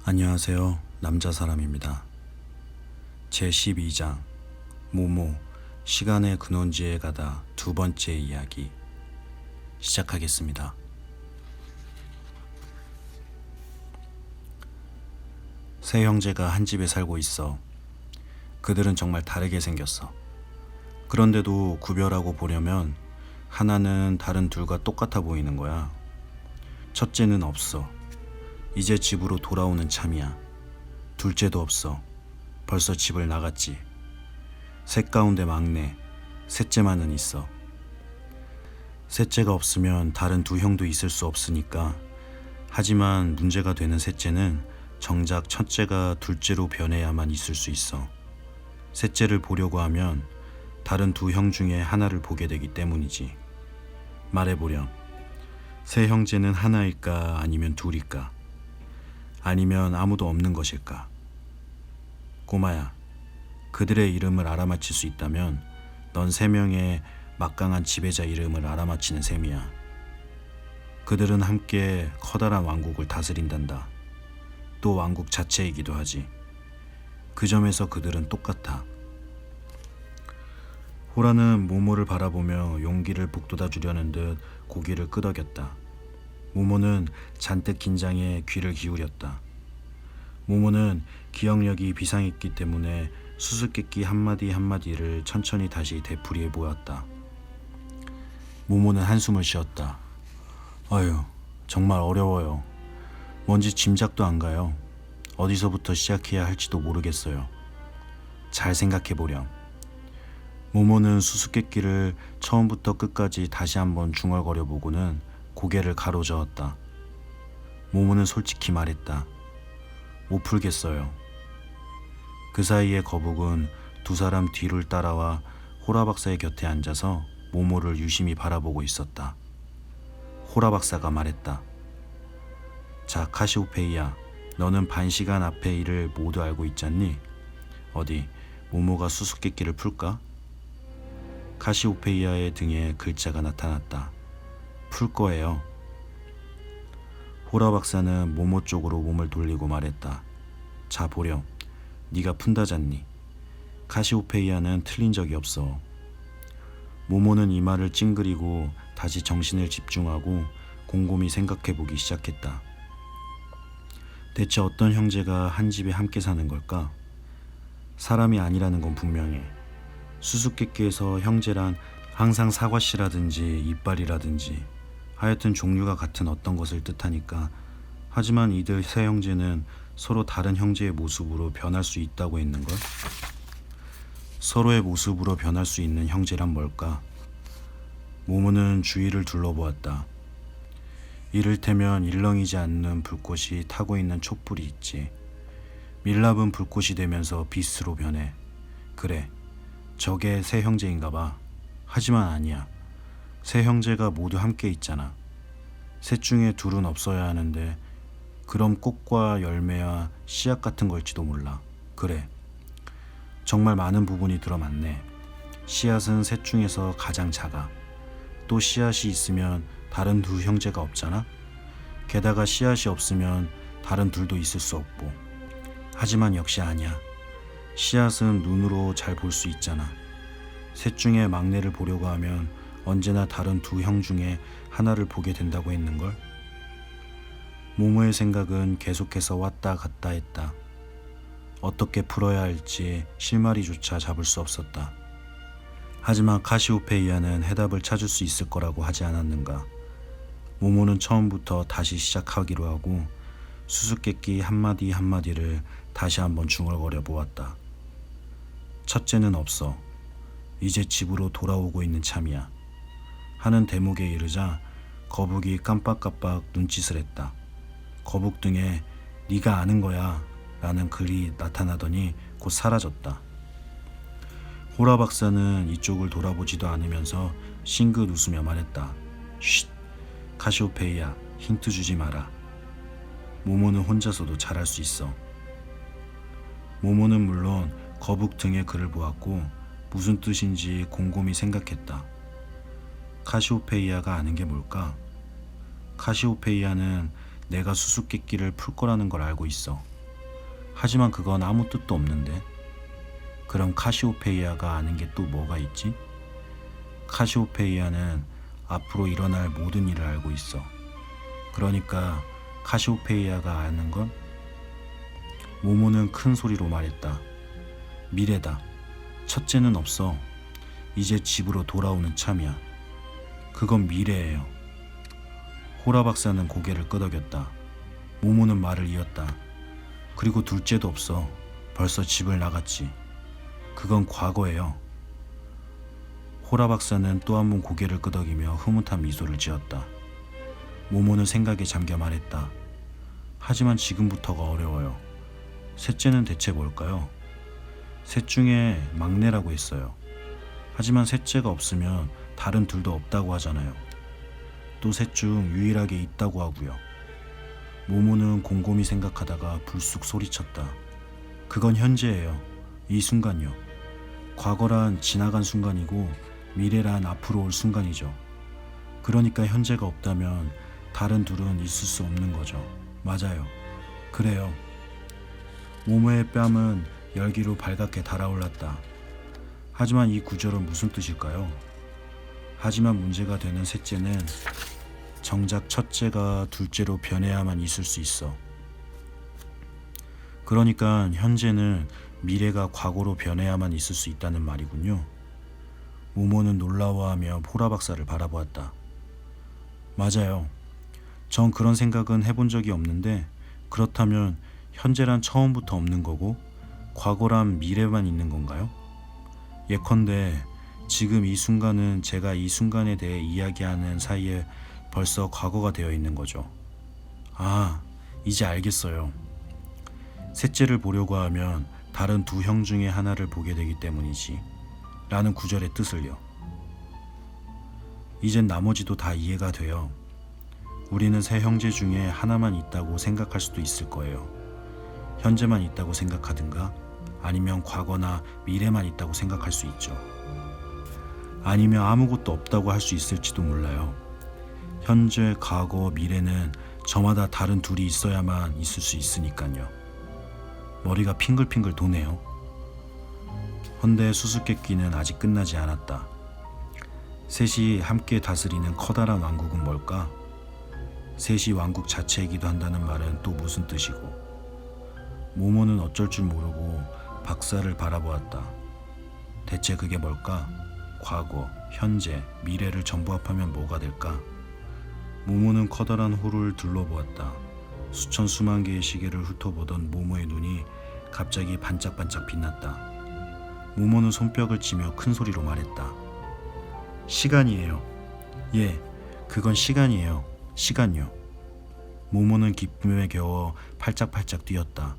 안녕하세요. 남자 사람입니다. 제12장 모모 시간의 근원지에 가다 두 번째 이야기 시작하겠습니다. 세 형제가 한 집에 살고 있어. 그들은 정말 다르게 생겼어. 그런데도 구별하고 보려면 하나는 다른 둘과 똑같아 보이는 거야. 첫째는 없어. 이제 집으로 돌아오는 참이야. 둘째도 없어. 벌써 집을 나갔지. 셋 가운데 막내, 셋째만은 있어. 셋째가 없으면 다른 두 형도 있을 수 없으니까. 하지만 문제가 되는 셋째는 정작 첫째가 둘째로 변해야만 있을 수 있어. 셋째를 보려고 하면 다른 두 형 중에 하나를 보게 되기 때문이지. 말해보렴. 세 형제는 하나일까 아니면 둘일까? 아니면 아무도 없는 것일까? 꼬마야, 그들의 이름을 알아맞힐 수 있다면 넌 세 명의 막강한 지배자 이름을 알아맞히는 셈이야. 그들은 함께 커다란 왕국을 다스린단다. 또 왕국 자체이기도 하지. 그 점에서 그들은 똑같아. 호라는 모모를 바라보며 용기를 북돋아 주려는 듯 고개를 끄덕였다. 모모는 잔뜩 긴장해 귀를 기울였다. 모모는 기억력이 비상했기 때문에 수수께끼 한마디 한마디를 천천히 다시 되풀이해 보았다. 모모는 한숨을 쉬었다. 아유, 정말 어려워요. 뭔지 짐작도 안 가요. 어디서부터 시작해야 할지도 모르겠어요. 잘 생각해 보렴. 모모는 수수께끼를 처음부터 끝까지 다시 한번 중얼거려 보고는 고개를 가로저었다. 모모는 솔직히 말했다. 못 풀겠어요. 그 사이에 거북은 두 사람 뒤를 따라와 호라 박사의 곁에 앉아서 모모를 유심히 바라보고 있었다. 호라 박사가 말했다. 자, 카시오페이야, 너는 반시간 앞의 일을 모두 알고 있잖니? 어디 모모가 수수께끼를 풀까? 카시오페이아의 등에 글자가 나타났다. 풀 거예요. 호라 박사는 모모 쪽으로 몸을 돌리고 말했다. 자, 보렴. 네가 푼다잖니. 카시오페이아는 틀린 적이 없어. 모모는 이마를 찡그리고 다시 정신을 집중하고 곰곰이 생각해보기 시작했다. 대체 어떤 형제가 한 집에 함께 사는 걸까? 사람이 아니라는 건 분명해. 수수께끼에서 형제란 항상 사과씨라든지 이빨이라든지 하여튼 종류가 같은 어떤 것을 뜻하니까. 하지만 이들 세 형제는 서로 다른 형제의 모습으로 변할 수 있다고 했는걸? 서로의 모습으로 변할 수 있는 형제란 뭘까? 모모는 주위를 둘러보았다. 이를테면 일렁이지 않는 불꽃이 타고 있는 촛불이 있지. 밀랍은 불꽃이 되면서 빛으로 변해. 그래, 저게 세 형제인가 봐. 하지만 아니야. 세 형제가 모두 함께 있잖아. 셋 중에 둘은 없어야 하는데 그럼 꽃과 열매와 씨앗 같은 걸지도 몰라. 그래, 정말 많은 부분이 들어맞네. 씨앗은 셋 중에서 가장 작아. 또 씨앗이 있으면 다른 두 형제가 없잖아. 게다가 씨앗이 없으면 다른 둘도 있을 수 없고. 하지만 역시 아니야. 씨앗은 눈으로 잘 볼 수 있잖아. 셋 중에 막내를 보려고 하면 언제나 다른 두 형 중에 하나를 보게 된다고 했는걸? 모모의 생각은 계속해서 왔다 갔다 했다. 어떻게 풀어야 할지 실마리조차 잡을 수 없었다. 하지만 카시오페이아는 해답을 찾을 수 있을 거라고 하지 않았는가. 모모는 처음부터 다시 시작하기로 하고 수수께끼 한마디 한마디를 다시 한번 중얼거려 보았다. 첫째는 없어. 이제 집으로 돌아오고 있는 참이야. 하는 대목에 이르자 거북이 깜빡깜빡 눈짓을 했다. 거북 등에 네가 아는 거야 라는 글이 나타나더니 곧 사라졌다. 호라 박사는 이쪽을 돌아보지도 않으면서 싱긋 웃으며 말했다. 쉿, 카시오페이아, 힌트 주지 마라. 모모는 혼자서도 잘할 수 있어. 모모는 물론 거북 등의 글을 보았고 무슨 뜻인지 곰곰이 생각했다. 카시오페이아가 아는 게 뭘까? 카시오페이아는 내가 수수께끼를 풀 거라는 걸 알고 있어. 하지만 그건 아무 뜻도 없는데. 그럼 카시오페이아가 아는 게 또 뭐가 있지? 카시오페이아는 앞으로 일어날 모든 일을 알고 있어. 그러니까 카시오페이아가 아는 건? 모모는 큰 소리로 말했다. 미래다. 첫째는 없어. 이제 집으로 돌아오는 참이야. 그건 미래예요. 호라 박사는 고개를 끄덕였다. 모모는 말을 이었다. 그리고 둘째도 없어. 벌써 집을 나갔지. 그건 과거예요. 호라 박사는 또 한 번 고개를 끄덕이며 흐뭇한 미소를 지었다. 모모는 생각에 잠겨 말했다. 하지만 지금부터가 어려워요. 셋째는 대체 뭘까요? 셋 중에 막내라고 했어요. 하지만 셋째가 없으면 다른 둘도 없다고 하잖아요. 또 셋 중 유일하게 있다고 하고요. 모모는 곰곰이 생각하다가 불쑥 소리쳤다. 그건 현재예요. 이 순간요. 과거란 지나간 순간이고 미래란 앞으로 올 순간이죠. 그러니까 현재가 없다면 다른 둘은 있을 수 없는 거죠. 맞아요. 그래요. 모모의 뺨은 열기로 발갛게 달아올랐다. 하지만 이 구절은 무슨 뜻일까요? 하지만 문제가 되는 셋째는 정작 첫째가 둘째로 변해야만 있을 수 있어. 그러니까 현재는 미래가 과거로 변해야만 있을 수 있다는 말이군요. 모모는 놀라워하며 호라 박사를 바라보았다. 맞아요. 전 그런 생각은 해본 적이 없는데 그렇다면 현재란 처음부터 없는 거고 과거란 미래만 있는 건가요? 예컨대 지금 이 순간은 제가 이 순간에 대해 이야기하는 사이에 벌써 과거가 되어 있는 거죠. 아, 이제 알겠어요. 셋째를 보려고 하면 다른 두 형 중에 하나를 보게 되기 때문이지 라는 구절의 뜻을요. 이젠 나머지도 다 이해가 돼요. 우리는 세 형제 중에 하나만 있다고 생각할 수도 있을 거예요. 현재만 있다고 생각하든가 아니면 과거나 미래만 있다고 생각할 수 있죠. 아니면 아무것도 없다고 할 수 있을지도 몰라요. 현재, 과거, 미래는 저마다 다른 둘이 있어야만 있을 수 있으니까요. 머리가 핑글핑글 도네요. 헌데 수수께끼는 아직 끝나지 않았다. 셋이 함께 다스리는 커다란 왕국은 뭘까? 셋이 왕국 자체이기도 한다는 말은 또 무슨 뜻이고? 모모는 어쩔 줄 모르고 박사를 바라보았다. 대체 그게 뭘까? 과거, 현재, 미래를 전부 합하면 뭐가 될까? 모모는 커다란 홀을 둘러보았다. 수천 수만 개의 시계를 훑어보던 모모의 눈이 갑자기 반짝반짝 빛났다. 모모는 손뼉을 치며 큰 소리로 말했다. 시간이에요. 예, 그건 시간이에요. 시간요. 모모는 기쁨에 겨워 팔짝팔짝 뛰었다.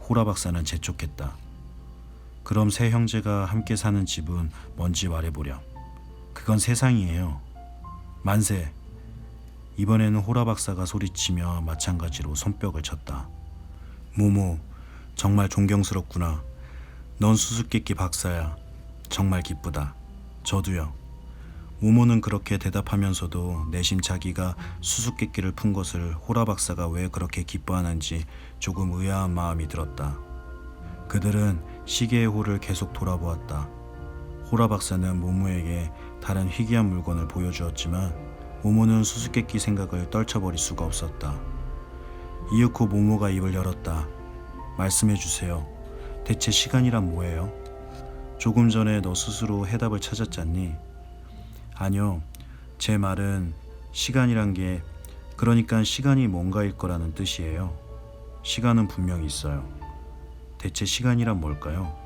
호라 박사는 재촉했다. 그럼 세 형제가 함께 사는 집은 뭔지 말해보렴. 그건 세상이에요. 만세. 이번에는 호라 박사가 소리치며 마찬가지로 손뼉을 쳤다. 모모, 정말 존경스럽구나. 넌 수수께끼 박사야. 정말 기쁘다. 저도요. 모모는 그렇게 대답하면서도 내심 자기가 수수께끼를 푼 것을 호라 박사가 왜 그렇게 기뻐하는지 조금 의아한 마음이 들었다. 그들은 시계의 홀을 계속 돌아보았다. 호라 박사는 모모에게 다른 희귀한 물건을 보여주었지만 모모는 수수께끼 생각을 떨쳐버릴 수가 없었다. 이윽고 모모가 입을 열었다. 말씀해 주세요. 대체 시간이란 뭐예요? 조금 전에 너 스스로 해답을 찾았잖니? 아니요. 제 말은 시간이란 게 그러니까 시간이 뭔가일 거라는 뜻이에요. 시간은 분명히 있어요. 대체 시간이란 뭘까요?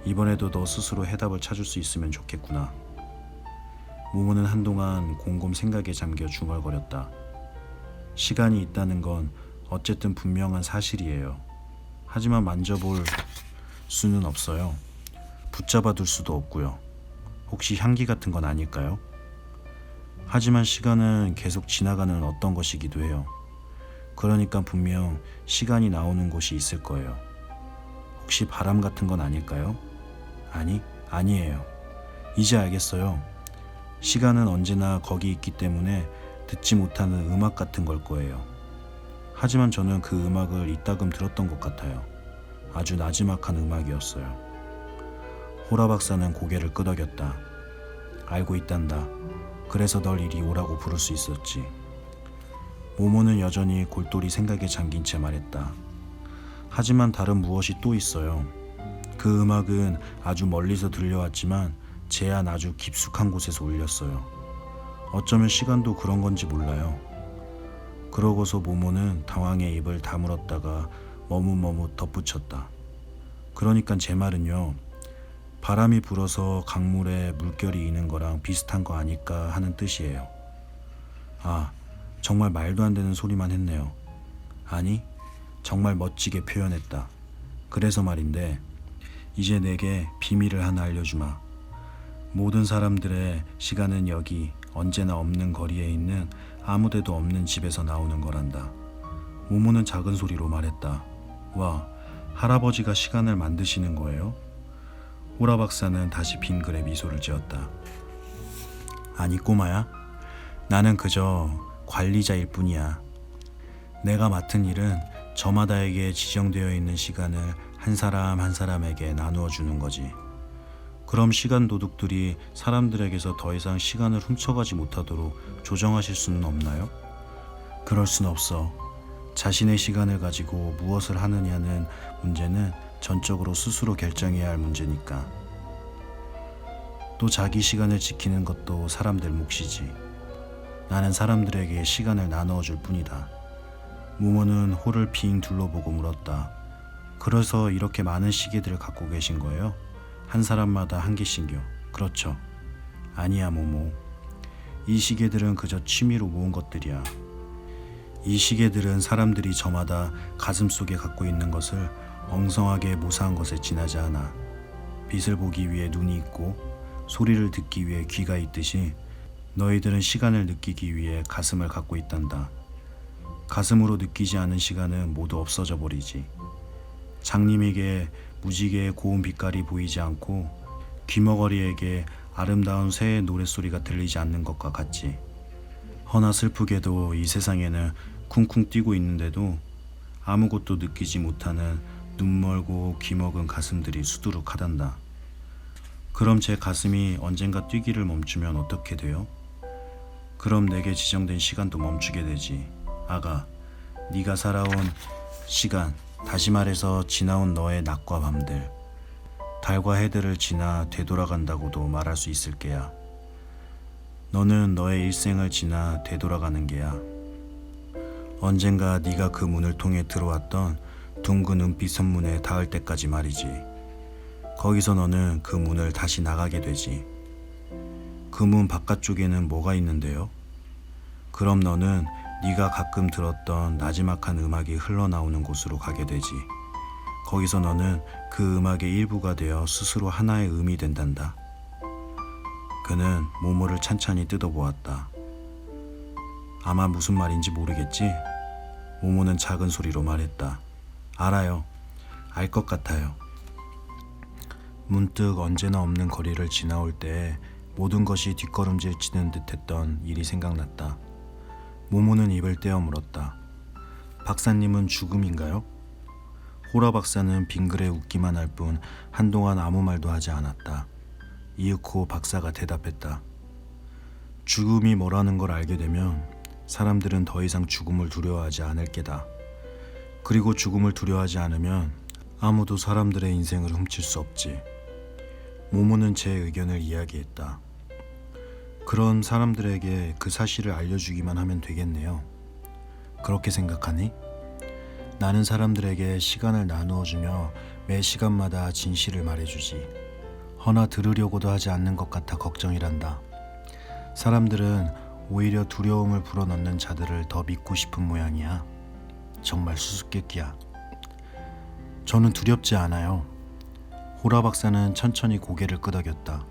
이번에도 너 스스로 해답을 찾을 수 있으면 좋겠구나. 모모는 한동안 곰곰 생각에 잠겨 중얼거렸다. 시간이 있다는 건 어쨌든 분명한 사실이에요. 하지만 만져볼 수는 없어요. 붙잡아 둘 수도 없고요. 혹시 향기 같은 건 아닐까요? 하지만 시간은 계속 지나가는 어떤 것이기도 해요. 그러니까 분명 시간이 나오는 곳이 있을 거예요. 혹시 바람 같은 건 아닐까요? 아니에요. 이제 알겠어요. 시간은 언제나 거기 있기 때문에 듣지 못하는 음악 같은 걸 거예요. 하지만 저는 그 음악을 이따금 들었던 것 같아요. 아주 나지막한 음악이었어요. 호라 박사는 고개를 끄덕였다. 알고 있단다. 그래서 널 이리 오라고 부를 수 있었지. 모모는 여전히 골똘히 생각에 잠긴 채 말했다. 하지만 다른 무엇이 또 있어요. 그 음악은 아주 멀리서 들려왔지만 제 안 아주 깊숙한 곳에서 울렸어요. 어쩌면 시간도 그런 건지 몰라요. 그러고서 모모는 당황해 입을 다물었다가 머뭇머뭇 덧붙였다. 그러니까 제 말은요. 바람이 불어서 강물에 물결이 이는 거랑 비슷한 거 아닐까 하는 뜻이에요. 아, 정말 말도 안 되는 소리만 했네요. 아니, 정말 멋지게 표현했다. 그래서 말인데, 이제 내게 비밀을 하나 알려주마. 모든 사람들의 시간은 여기 언제나 없는 거리에 있는 아무데도 없는 집에서 나오는 거란다. 모모는 작은 소리로 말했다. 와, 할아버지가 시간을 만드시는 거예요? 호라 박사는 다시 빙그레 미소를 지었다. 아니 꼬마야, 나는 그저 관리자일 뿐이야. 내가 맡은 일은 저마다에게 지정되어 있는 시간을 한 사람 한 사람에게 나누어 주는 거지. 그럼 시간 도둑들이 사람들에게서 더 이상 시간을 훔쳐가지 못하도록 조정하실 수는 없나요? 그럴 순 없어. 자신의 시간을 가지고 무엇을 하느냐는 문제는 전적으로 스스로 결정해야 할 문제니까. 또 자기 시간을 지키는 것도 사람들 몫이지. 나는 사람들에게 시간을 나누어 줄 뿐이다. 모모는 홀을 빙 둘러보고 물었다. 그래서 이렇게 많은 시계들을 갖고 계신 거예요? 한 사람마다 한 개씩요. 그렇죠. 아니야 모모. 이 시계들은 그저 취미로 모은 것들이야. 이 시계들은 사람들이 저마다 가슴속에 갖고 있는 것을 엉성하게 모사한 것에 지나지 않아. 빛을 보기 위해 눈이 있고 소리를 듣기 위해 귀가 있듯이 너희들은 시간을 느끼기 위해 가슴을 갖고 있단다. 가슴으로 느끼지 않은 시간은 모두 없어져 버리지. 장님에게 무지개의 고운 빛깔이 보이지 않고 귀머거리에게 아름다운 새의 노랫소리가 들리지 않는 것과 같지. 허나 슬프게도 이 세상에는 쿵쿵 뛰고 있는데도 아무것도 느끼지 못하는 눈멀고 귀먹은 가슴들이 수두룩하단다. 그럼 제 가슴이 언젠가 뛰기를 멈추면 어떻게 돼요? 그럼 내게 지정된 시간도 멈추게 되지. 아가, 네가 살아온 시간, 다시 말해서 지나온 너의 낮과 밤들, 달과 해들을 지나 되돌아간다고도 말할 수 있을 게야. 너는 너의 일생을 지나 되돌아가는 게야. 언젠가 네가 그 문을 통해 들어왔던 둥근 은빛 선문에 닿을 때까지 말이지. 거기서 너는 그 문을 다시 나가게 되지. 그 문 바깥쪽에는 뭐가 있는데요? 그럼 너는 네가 가끔 들었던 나지막한 음악이 흘러나오는 곳으로 가게 되지. 거기서 너는 그 음악의 일부가 되어 스스로 하나의 음이 된단다. 그는 모모를 찬찬히 뜯어보았다. 아마 무슨 말인지 모르겠지? 모모는 작은 소리로 말했다. 알아요. 알 것 같아요. 문득 언제나 없는 거리를 지나올 때 모든 것이 뒷걸음질 치는 듯했던 일이 생각났다. 모모는 입을 떼어 물었다. 박사님은 죽음인가요? 호라 박사는 빙그레 웃기만 할 뿐 한동안 아무 말도 하지 않았다. 이윽고 박사가 대답했다. 죽음이 뭐라는 걸 알게 되면 사람들은 더 이상 죽음을 두려워하지 않을 게다. 그리고 죽음을 두려워하지 않으면 아무도 사람들의 인생을 훔칠 수 없지. 모모는 제 의견을 이야기했다. 그런 사람들에게 그 사실을 알려주기만 하면 되겠네요. 그렇게 생각하니? 나는 사람들에게 시간을 나누어주며 매 시간마다 진실을 말해주지. 허나 들으려고도 하지 않는 것 같아 걱정이란다. 사람들은 오히려 두려움을 불어넣는 자들을 더 믿고 싶은 모양이야. 정말 수수께끼야. 저는 두렵지 않아요. 호라 박사는 천천히 고개를 끄덕였다.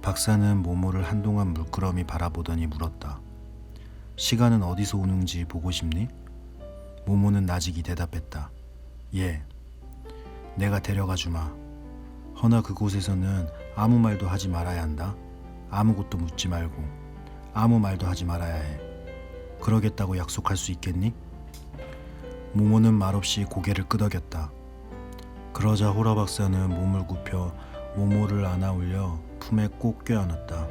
박사는 모모를 한동안 물끄러미 바라보더니 물었다. 시간은 어디서 오는지 보고 싶니? 모모는 나직이 대답했다. 예, 내가 데려가 주마. 허나 그곳에서는 아무 말도 하지 말아야 한다. 아무것도 묻지 말고 아무 말도 하지 말아야 해. 그러겠다고 약속할 수 있겠니? 모모는 말없이 고개를 끄덕였다. 그러자 호라 박사는 몸을 굽혀 모모를 안아 올려 품에 꼭 껴안았다.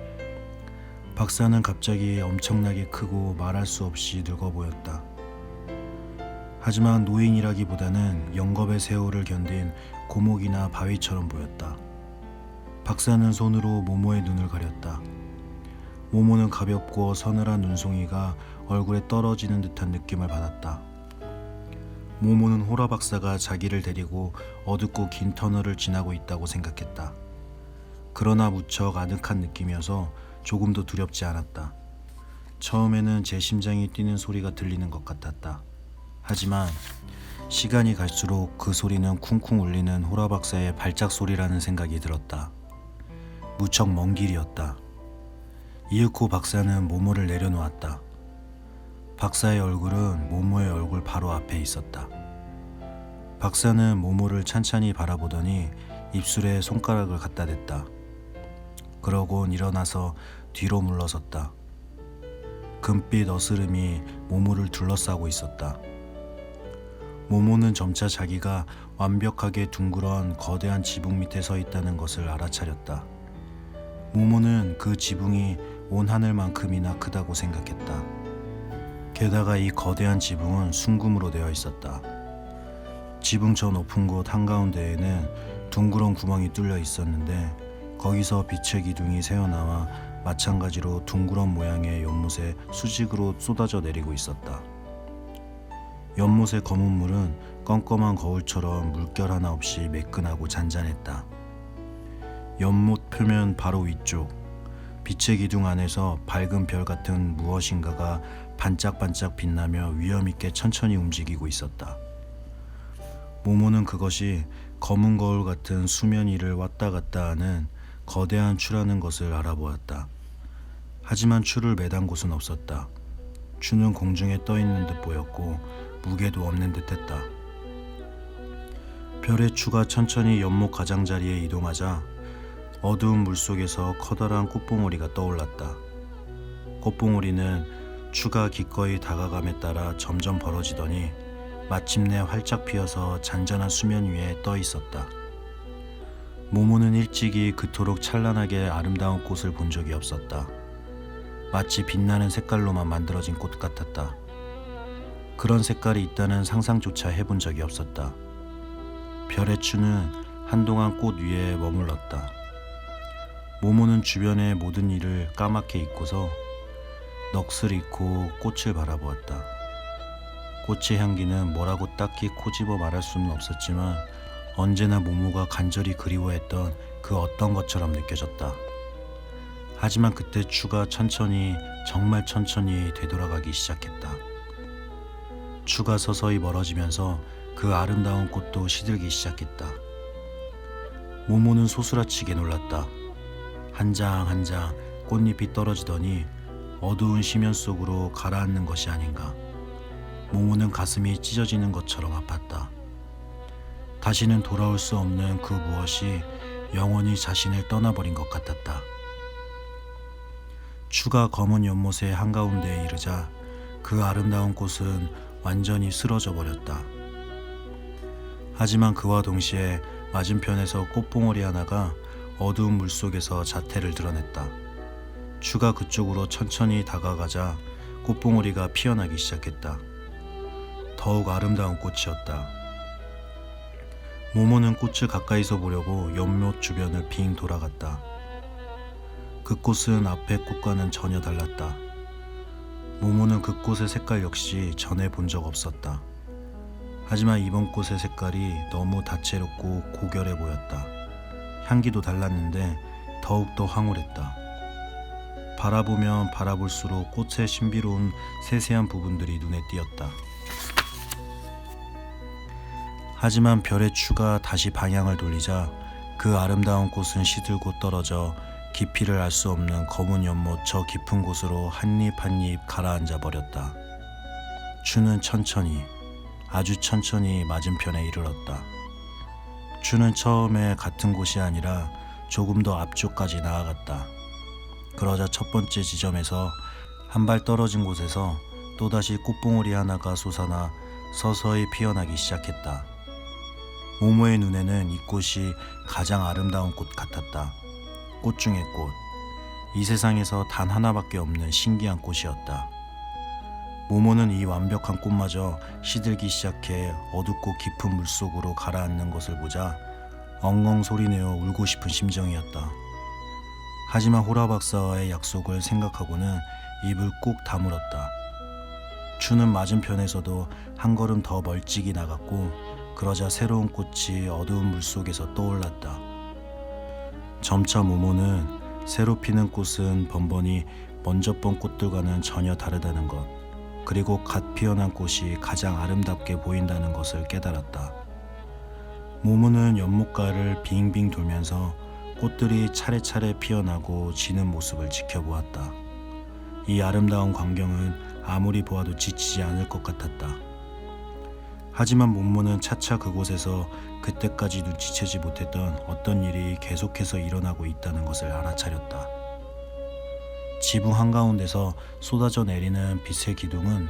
박사는 갑자기 엄청나게 크고 말할 수 없이 늙어 보였다. 하지만 노인이라기보다는 영겁의 세월을 견딘 고목이나 바위처럼 보였다. 박사는 손으로 모모의 눈을 가렸다. 모모는 가볍고 서늘한 눈송이가 얼굴에 떨어지는 듯한 느낌을 받았다. 모모는 호라 박사가 자기를 데리고 어둡고 긴 터널을 지나고 있다고 생각했다. 그러나 무척 아늑한 느낌이어서 조금도 두렵지 않았다. 처음에는 제 심장이 뛰는 소리가 들리는 것 같았다. 하지만 시간이 갈수록 그 소리는 쿵쿵 울리는 호라 박사의 발작 소리라는 생각이 들었다. 무척 먼 길이었다. 이윽고 박사는 모모를 내려놓았다. 박사의 얼굴은 모모의 얼굴 바로 앞에 있었다. 박사는 모모를 찬찬히 바라보더니 입술에 손가락을 갖다 댔다. 그러곤 일어나서 뒤로 물러섰다. 금빛 어스름이 모모를 둘러싸고 있었다. 모모는 점차 자기가 완벽하게 둥그런 거대한 지붕 밑에 서 있다는 것을 알아차렸다. 모모는 그 지붕이 온 하늘만큼이나 크다고 생각했다. 게다가 이 거대한 지붕은 순금으로 되어 있었다. 지붕 저 높은 곳 한가운데에는 둥그런 구멍이 뚫려 있었는데 거기서 빛의 기둥이 새어나와 마찬가지로 둥그런 모양의 연못에 수직으로 쏟아져 내리고 있었다. 연못의 검은 물은 껌껌한 거울처럼 물결 하나 없이 매끈하고 잔잔했다. 연못 표면 바로 위쪽, 빛의 기둥 안에서 밝은 별 같은 무엇인가가 반짝반짝 빛나며 위험있게 천천히 움직이고 있었다. 모모는 그것이 검은 거울 같은 수면 위를 왔다 갔다 하는 거대한 추라는 것을 알아보았다. 하지만 추를 매단 곳은 없었다. 추는 공중에 떠 있는 듯 보였고 무게도 없는 듯 했다. 별의 추가 천천히 연못 가장자리에 이동하자 어두운 물속에서 커다란 꽃봉오리가 떠올랐다. 꽃봉오리는 추가 기꺼이 다가감에 따라 점점 벌어지더니 마침내 활짝 피어서 잔잔한 수면 위에 떠 있었다. 모모는 일찍이 그토록 찬란하게 아름다운 꽃을 본 적이 없었다. 마치 빛나는 색깔로만 만들어진 꽃 같았다. 그런 색깔이 있다는 상상조차 해본 적이 없었다. 별의 추는 한동안 꽃 위에 머물렀다. 모모는 주변의 모든 일을 까맣게 잊고서 넋을 잃고 꽃을 바라보았다. 꽃의 향기는 뭐라고 딱히 코집어 말할 수는 없었지만 언제나 모모가 간절히 그리워했던 그 어떤 것처럼 느껴졌다. 하지만 그때 추가 천천히, 정말 천천히 되돌아가기 시작했다. 추가 서서히 멀어지면서 그 아름다운 꽃도 시들기 시작했다. 모모는 소스라치게 놀랐다. 한 장 한 장 꽃잎이 떨어지더니 어두운 심연 속으로 가라앉는 것이 아닌가. 모모는 가슴이 찢어지는 것처럼 아팠다. 다시는 돌아올 수 없는 그 무엇이 영원히 자신을 떠나버린 것 같았다. 추가 검은 연못의 한가운데에 이르자 그 아름다운 꽃은 완전히 쓰러져 버렸다. 하지만 그와 동시에 맞은편에서 꽃봉오리 하나가 어두운 물속에서 자태를 드러냈다. 추가 그쪽으로 천천히 다가가자 꽃봉오리가 피어나기 시작했다. 더욱 아름다운 꽃이었다. 모모는 꽃을 가까이서 보려고 연못 주변을 빙 돌아갔다. 그 꽃은 앞의 꽃과는 전혀 달랐다. 모모는 그 꽃의 색깔 역시 전에 본 적 없었다. 하지만 이번 꽃의 색깔이 너무 다채롭고 고결해 보였다. 향기도 달랐는데 더욱더 황홀했다. 바라보면 바라볼수록 꽃의 신비로운 세세한 부분들이 눈에 띄었다. 하지만 별의 추가 다시 방향을 돌리자 그 아름다운 꽃은 시들고 떨어져 깊이를 알 수 없는 검은 연못 저 깊은 곳으로 한 잎 한 잎 가라앉아 버렸다. 추는 천천히, 아주 천천히 맞은편에 이르렀다. 추는 처음에 같은 곳이 아니라 조금 더 앞쪽까지 나아갔다. 그러자 첫 번째 지점에서 한 발 떨어진 곳에서 또다시 꽃봉오리 하나가 솟아나 서서히 피어나기 시작했다. 모모의 눈에는 이 꽃이 가장 아름다운 꽃 같았다. 꽃 중의 꽃. 이 세상에서 단 하나밖에 없는 신기한 꽃이었다. 모모는 이 완벽한 꽃마저 시들기 시작해 어둡고 깊은 물속으로 가라앉는 것을 보자 엉엉 소리내어 울고 싶은 심정이었다. 하지만 호라 박사와의 약속을 생각하고는 입을 꾹 다물었다. 추는 맞은편에서도 한 걸음 더 멀찍이 나갔고 그러자 새로운 꽃이 어두운 물속에서 떠올랐다. 점차 모모는 새로 피는 꽃은 번번이 먼저 본 꽃들과는 전혀 다르다는 것, 그리고 갓 피어난 꽃이 가장 아름답게 보인다는 것을 깨달았다. 모모는 연못가를 빙빙 돌면서 꽃들이 차례차례 피어나고 지는 모습을 지켜보았다. 이 아름다운 광경은 아무리 보아도 지치지 않을 것 같았다. 하지만 모모는 차차 그곳에서 그때까지 눈치채지 못했던 어떤 일이 계속해서 일어나고 있다는 것을 알아차렸다. 지붕 한가운데서 쏟아져 내리는 빛의 기둥은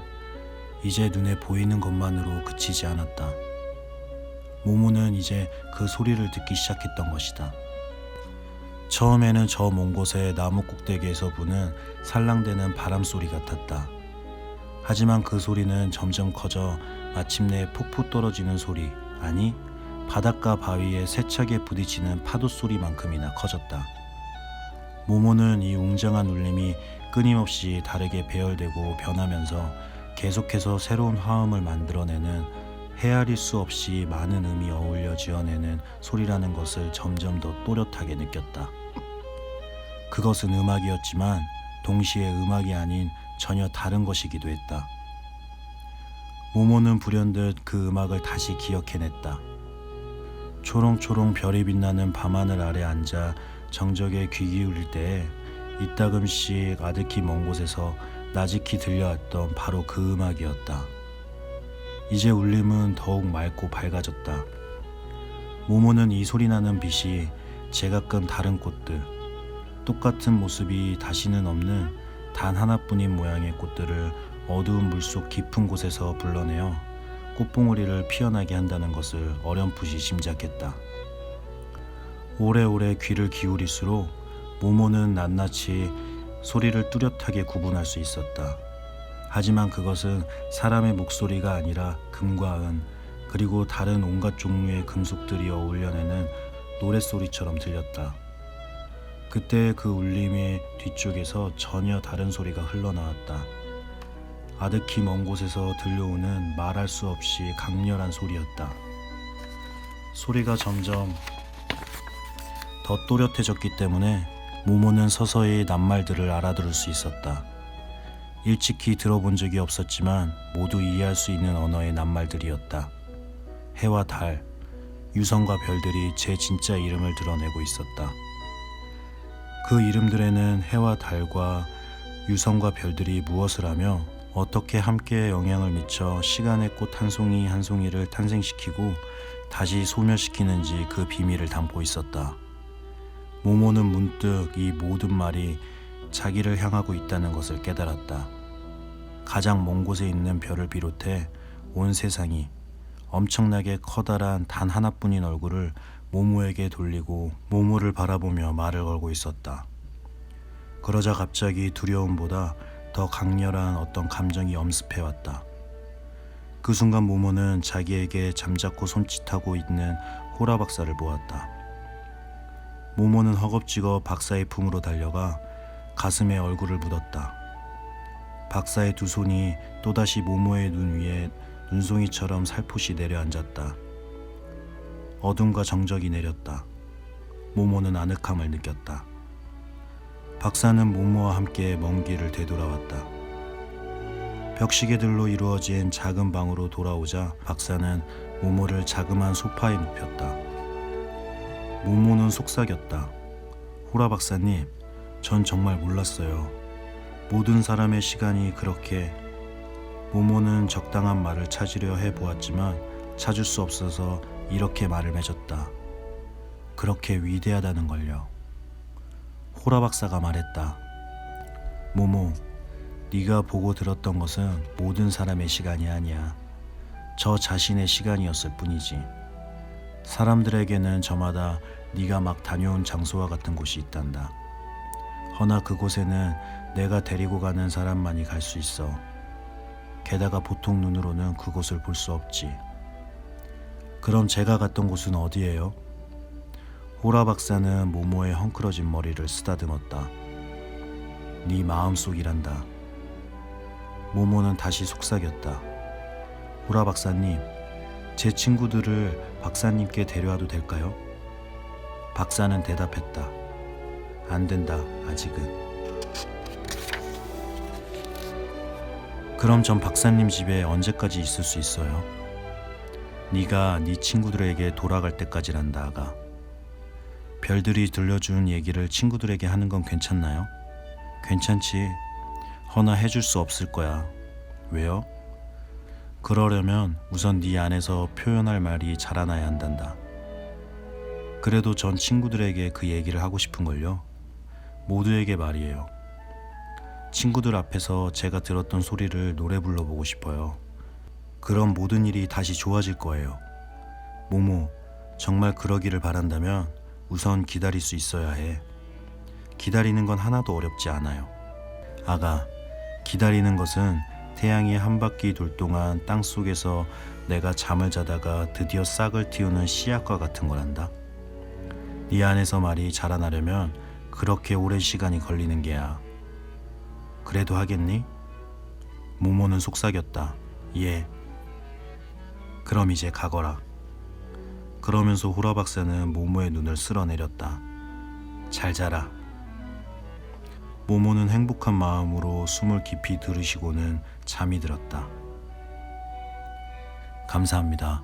이제 눈에 보이는 것만으로 그치지 않았다. 모모는 이제 그 소리를 듣기 시작했던 것이다. 처음에는 저 먼 곳의 나무 꼭대기에서 부는 살랑대는 바람 소리 같았다. 하지만 그 소리는 점점 커져 마침내 폭포 떨어지는 소리, 아니 바닷가 바위에 세차게 부딪히는 파도 소리만큼이나 커졌다. 모모는 이 웅장한 울림이 끊임없이 다르게 배열되고 변하면서 계속해서 새로운 화음을 만들어내는 헤아릴 수 없이 많은 음이 어울려 지어내는 소리라는 것을 점점 더 또렷하게 느꼈다. 그것은 음악이었지만 동시에 음악이 아닌 전혀 다른 것이기도 했다. 모모는 불현듯 그 음악을 다시 기억해냈다. 초롱초롱 별이 빛나는 밤하늘 아래 앉아 정적에 귀 기울일 때에 이따금씩 아득히 먼 곳에서 나직히 들려왔던 바로 그 음악이었다. 이제 울림은 더욱 맑고 밝아졌다. 모모는 이 소리나는 빛이 제각각 다른 꽃들, 똑같은 모습이 다시는 없는 단 하나뿐인 모양의 꽃들을 어두운 물속 깊은 곳에서 불러내어 꽃봉오리를 피어나게 한다는 것을 어렴풋이 짐작했다. 오래오래 귀를 기울일수록 모모는 낱낱이 소리를 뚜렷하게 구분할 수 있었다. 하지만 그것은 사람의 목소리가 아니라 금과 은, 그리고 다른 온갖 종류의 금속들이 어울려내는 노랫소리처럼 들렸다. 그때 그 울림의 뒤쪽에서 전혀 다른 소리가 흘러나왔다. 아득히 먼 곳에서 들려오는 말할 수 없이 강렬한 소리였다. 소리가 점점 더 또렷해졌기 때문에 모모는 서서히 낱말들을 알아들을 수 있었다. 일찍이 들어본 적이 없었지만 모두 이해할 수 있는 언어의 낱말들이었다. 해와 달, 유성과 별들이 제 진짜 이름을 드러내고 있었다. 그 이름들에는 해와 달과 유성과 별들이 무엇을 하며 어떻게 함께 영향을 미쳐 시간의 꽃 한 송이 한 송이를 탄생시키고 다시 소멸시키는지 그 비밀을 담고 있었다. 모모는 문득 이 모든 말이 자기를 향하고 있다는 것을 깨달았다. 가장 먼 곳에 있는 별을 비롯해 온 세상이 엄청나게 커다란 단 하나뿐인 얼굴을 모모에게 돌리고 모모를 바라보며 말을 걸고 있었다. 그러자 갑자기 두려움보다 더 강렬한 어떤 감정이 엄습해왔다. 그 순간 모모는 자기에게 잠자코 손짓하고 있는 호라 박사를 보았다. 모모는 허겁지겁 박사의 품으로 달려가 가슴에 얼굴을 묻었다. 박사의 두 손이 또다시 모모의 눈 위에 눈송이처럼 살포시 내려앉았다. 어둠과 정적이 내렸다. 모모는 아늑함을 느꼈다. 박사는 모모와 함께 먼 길을 되돌아왔다. 벽시계들로 이루어진 작은 방으로 돌아오자 박사는 모모를 자그마한 소파에 눕혔다. 모모는 속삭였다. 호라 박사님, 전 정말 몰랐어요. 모든 사람의 시간이 그렇게... 모모는 적당한 말을 찾으려 해보았지만 찾을 수 없어서 이렇게 말을 맺었다. 그렇게 위대하다는 걸요. 호라 박사가 말했다. 모모, 네가 보고 들었던 것은 모든 사람의 시간이 아니야. 저 자신의 시간이었을 뿐이지. 사람들에게는 저마다 네가 막 다녀온 장소와 같은 곳이 있단다. 허나 그곳에는 내가 데리고 가는 사람만이 갈 수 있어. 게다가 보통 눈으로는 그곳을 볼 수 없지. 그럼 제가 갔던 곳은 어디예요? 호라 박사는 모모의 헝클어진 머리를 쓰다듬었다. 네 마음속이란다. 모모는 다시 속삭였다. 호라 박사님, 제 친구들을 박사님께 데려와도 될까요? 박사는 대답했다. 안 된다, 아직은. 그럼 전 박사님 집에 언제까지 있을 수 있어요? 네가 네 친구들에게 돌아갈 때까지란다, 아가. 별들이 들려준 얘기를 친구들에게 하는 건 괜찮나요? 괜찮지. 허나 해줄 수 없을 거야. 왜요? 그러려면 우선 네 안에서 표현할 말이 자라나야 한단다. 그래도 전 친구들에게 그 얘기를 하고 싶은걸요. 모두에게 말이에요. 친구들 앞에서 제가 들었던 소리를 노래 불러보고 싶어요. 그럼 모든 일이 다시 좋아질 거예요. 모모, 정말 그러기를 바란다면 우선 기다릴 수 있어야 해. 기다리는 건 하나도 어렵지 않아요. 아가, 기다리는 것은 태양이 한 바퀴 돌 동안 땅 속에서 내가 잠을 자다가 드디어 싹을 틔우는 씨앗과 같은 거란다. 네 안에서 말이 자라나려면 그렇게 오랜 시간이 걸리는 게야. 그래도 하겠니? 모모는 속삭였다. 예. 그럼 이제 가거라. 그러면서 호라 박사는 모모의 눈을 쓸어내렸다. 잘 자라. 모모는 행복한 마음으로 숨을 깊이 들이쉬고는 잠이 들었다. 감사합니다.